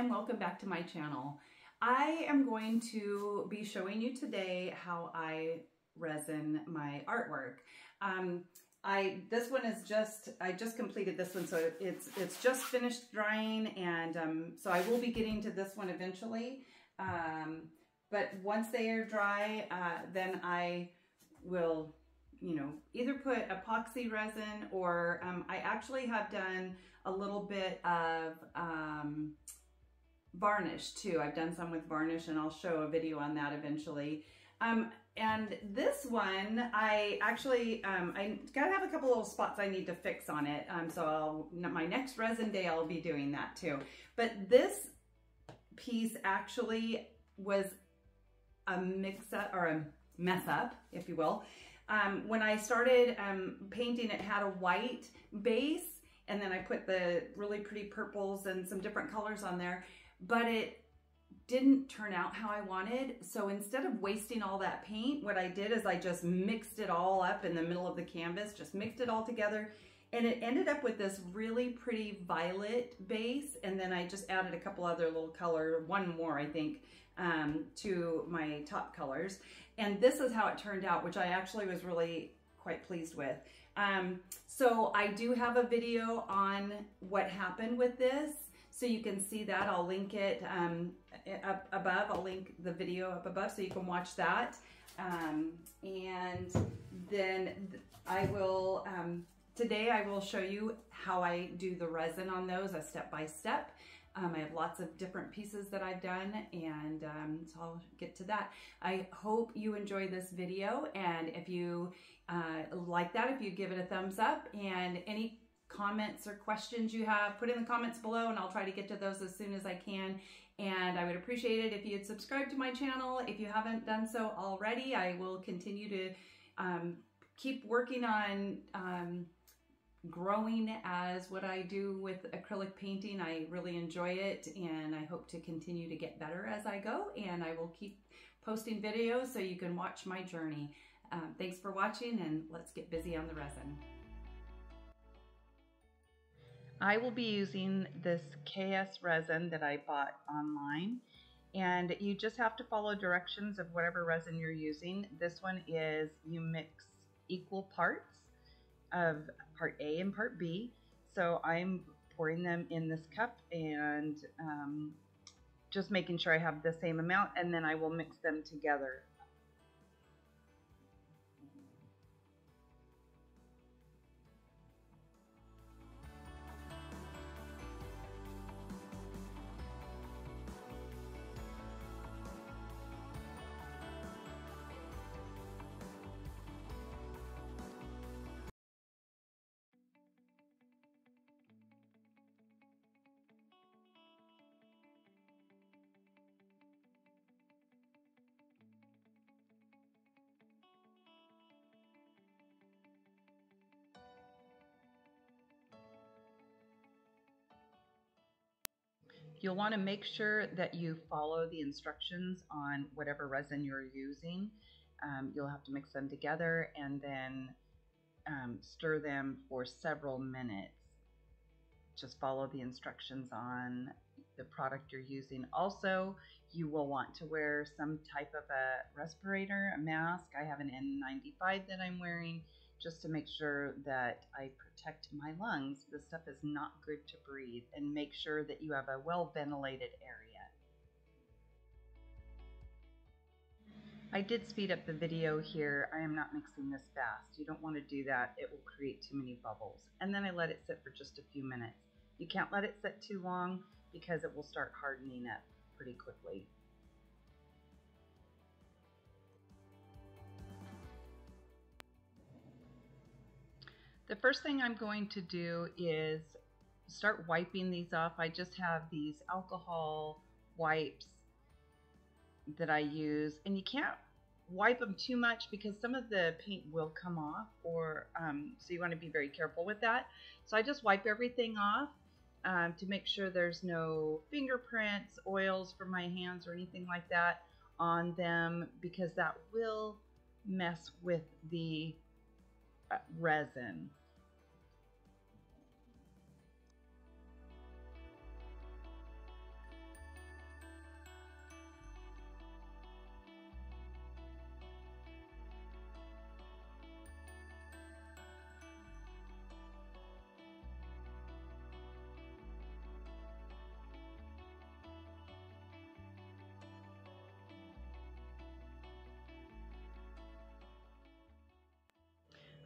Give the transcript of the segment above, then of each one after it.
and welcome back to my channel. I am going to be showing you today how I resin my artwork. This one is I just completed this one, so it's just finished drying, and so I will be getting to this one eventually. But once they are dry, then I will, either put epoxy resin or I actually have done a little bit of varnish too. I've done some with varnish, and I'll show a video on that eventually. And this one, I actually, I gotta have a couple little spots I need to fix on it. So my next resin day, I'll be doing that too. But this piece actually was a mix-up or a mess-up, if you will. When I started painting, it had a white base, and then I put the really pretty purples and some different colors on there, but it didn't turn out how I wanted. So instead of wasting all that paint, what I did is I just mixed it all up in the middle of the canvas, just mixed it all together, and it ended up with this really pretty violet base. And then I just added a couple other little color, one more I think, to my top colors. And this is how it turned out, which I actually was really quite pleased with. So I do have a video on what happened with this, so you can see that. I'll link it up above. I'll link the video up above so you can watch that. And then I will, today I will show you how I do the resin on those, a step-by-step. I have lots of different pieces that I've done, and so I'll get to that. I hope you enjoy this video, and if you like that, if you give it a thumbs up, and any comments or questions you have, put in the comments below, and I'll try to get to those as soon as I can. And I would appreciate it if you'd subscribe to my channel. If you haven't done so already, I will continue to keep working on growing as what I do with acrylic painting. I really enjoy it, and I hope to continue to get better as I go, and I will keep posting videos so you can watch my journey. Thanks for watching, and let's get busy on the resin. I will be using this KS resin that I bought online, and you just have to follow directions of whatever resin you're using. This one is you mix equal parts of part A and part B. So I'm pouring them in this cup and just making sure I have the same amount, and then I will mix them together. You'll want to make sure that you follow the instructions on whatever resin you're using. You'll have to mix them together and then stir them for several minutes. Just follow the instructions on the product you're using. Also, you will want to wear some type of a respirator, a mask. I have an N95 that I'm wearing, just to make sure that I protect my lungs. This stuff is not good to breathe, and make sure that you have a well ventilated area. I did speed up the video here. I am not mixing this fast. You don't want to do that. It will create too many bubbles. And then I let it sit for just a few minutes. You can't let it sit too long because it will start hardening up pretty quickly. The first thing I'm going to do is start wiping these off. I just have these alcohol wipes that I use, and you can't wipe them too much because some of the paint will come off, or so you want to be very careful with that. So I just wipe everything off to make sure there's no fingerprints, oils from my hands or anything like that on them, because that will mess with the resin.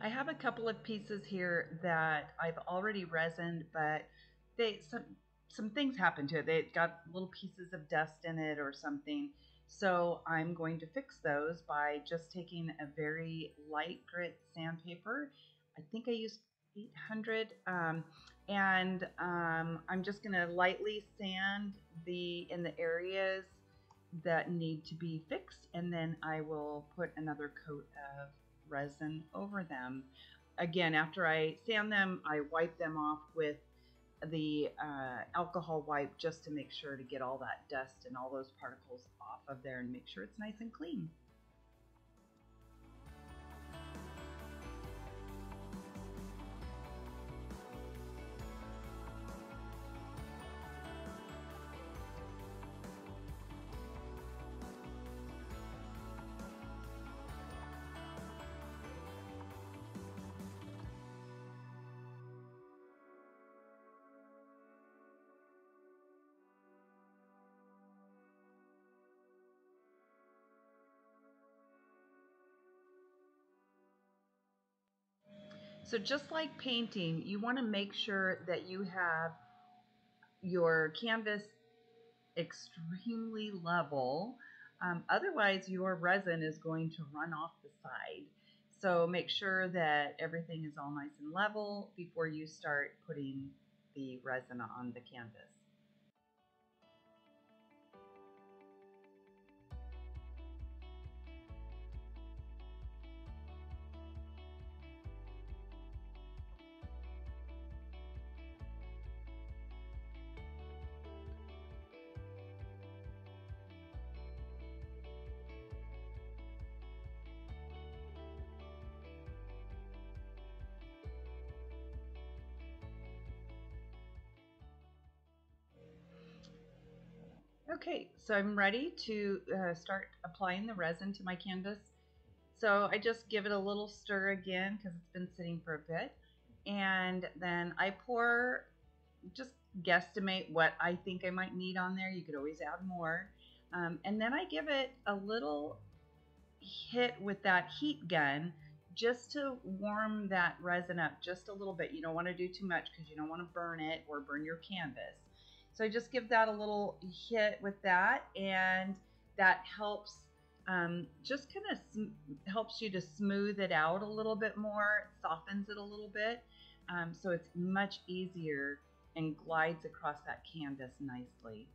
I have a couple of pieces here that I've already resined, but some things happened to it. They got little pieces of dust in it or something. So I'm going to fix those by just taking a very light grit sandpaper. I think I used 800, I'm just going to lightly sand in the areas that need to be fixed, and then I will put another coat of resin over them. Again, after I sand them, I wipe them off with the alcohol wipe just to make sure to get all that dust and all those particles off of there and make sure it's nice and clean. So just like painting, you want to make sure that you have your canvas extremely level. Otherwise, your resin is going to run off the side. So make sure that everything is all nice and level before you start putting the resin on the canvas. Okay, so I'm ready to start applying the resin to my canvas. So I just give it a little stir again because it's been sitting for a bit. And then I pour, just guesstimate what I think I might need on there. You could always add more. And then I give it a little hit with that heat gun just to warm that resin up just a little bit. You don't want to do too much because you don't want to burn it or burn your canvas. So I just give that a little hit with that, and that helps just kind of helps you to smooth it out a little bit more. It softens it a little bit, so it's much easier and glides across that canvas nicely.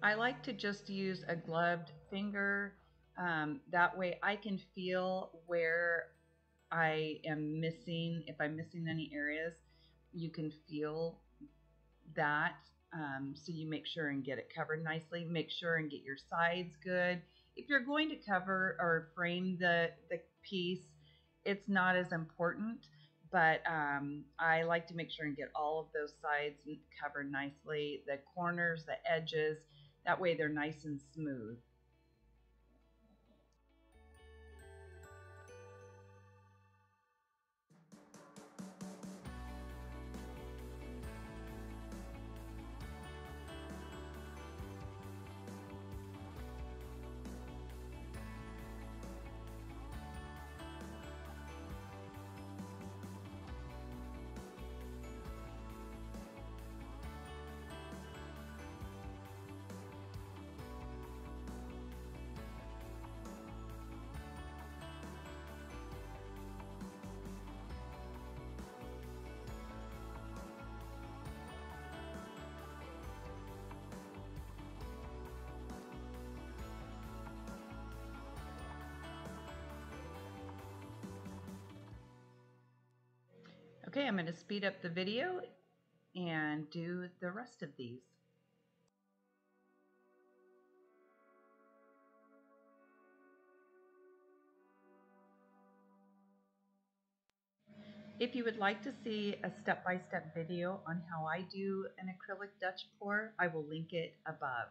I like to just use a gloved finger. That way I can feel where I am missing. If I'm missing any areas, you can feel that. So you make sure and get it covered nicely. Make sure and get your sides good. If you're going to cover or frame the piece, it's not as important, but I like to make sure and get all of those sides covered nicely, the corners, the edges, that way they're nice and smooth. Okay, I'm going to speed up the video and do the rest of these. If you would like to see a step-by-step video on how I do an acrylic Dutch pour, I will link it above.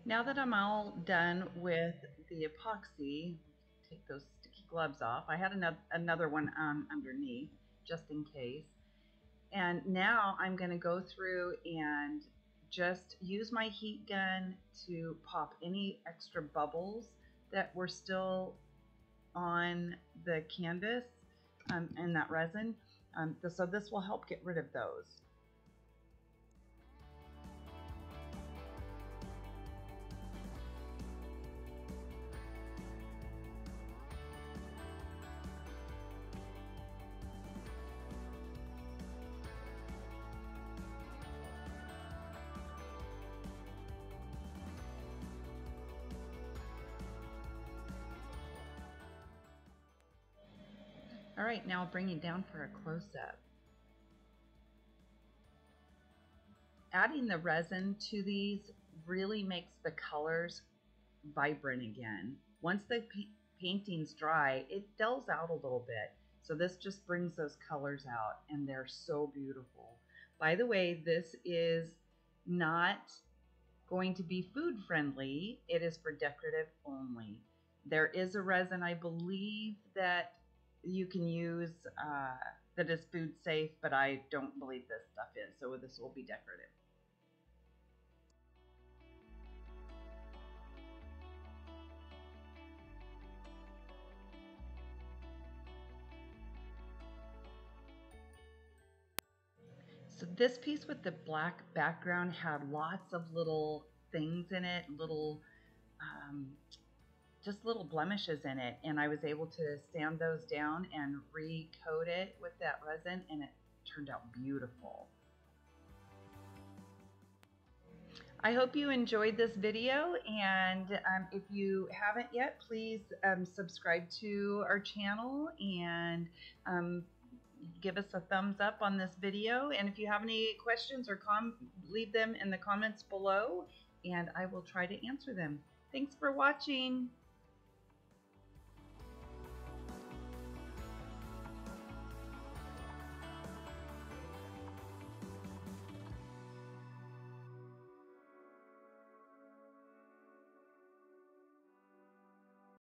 Now that I'm all done with the epoxy, take those sticky gloves off. I had another one underneath just in case. And now I'm going to go through and just use my heat gun to pop any extra bubbles that were still on the canvas and that resin. So this will help get rid of those. All right, now I'll bring you down for a close-up. Adding the resin to these really makes the colors vibrant again. Once the painting's dry, it dulls out a little bit. So this just brings those colors out, and they're so beautiful. By the way, this is not going to be food friendly. It is for decorative only. There is a resin, I believe, that you can use that is food safe, but I don't believe this stuff is. So this will be decorative. So this piece with the black background had lots of little things in it, little just little blemishes in it, and I was able to sand those down and recoat it with that resin, and it turned out beautiful. I hope you enjoyed this video, and if you haven't yet, please subscribe to our channel and give us a thumbs up on this video. And if you have any questions or leave them in the comments below, and I will try to answer them. Thanks for watching.